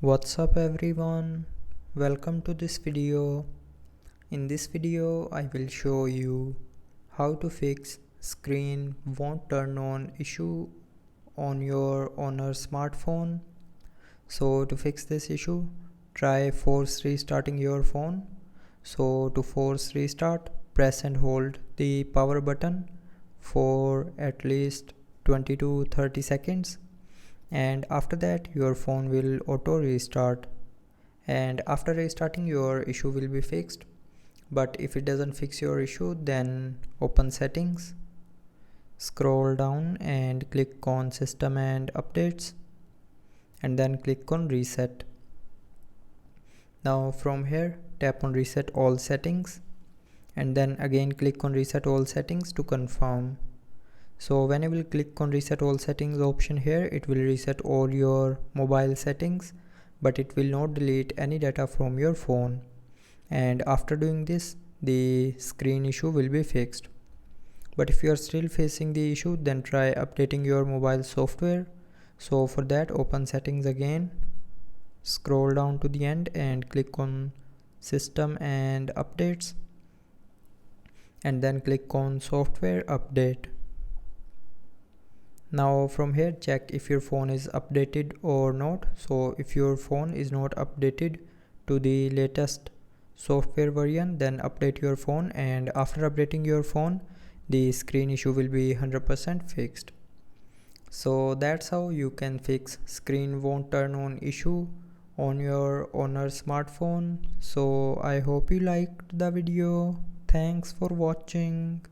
What's up everyone, welcome to this video. In this video I will show you how to fix screen won't turn on issue on your owner smartphone. So to fix this issue, try force restarting your phone. So to force restart, press and hold the power button for at least 20 to 30 seconds, and after that your phone will auto restart, and after restarting your issue will be fixed. But if it doesn't fix your issue, then open settings, scroll down and click on system and updates, and then click on reset. Now from here tap on reset all settings, and then again click on reset all settings to confirm. So when you will click on reset all settings option here, it will reset all your mobile settings, but it will not delete any data from your phone. And after doing this, the screen issue will be fixed. But if you are still facing the issue, then try updating your mobile software. So for that, open settings again, scroll down to the end and click on system and updates, and then click on software update. Now from here check if your phone is updated or not. So if your phone is not updated to the latest software version, then update your phone, and after updating your phone the screen issue will be 100% fixed. So that's how you can fix screen won't turn on issue on your Honor smartphone. So I hope you liked the video. Thanks for watching.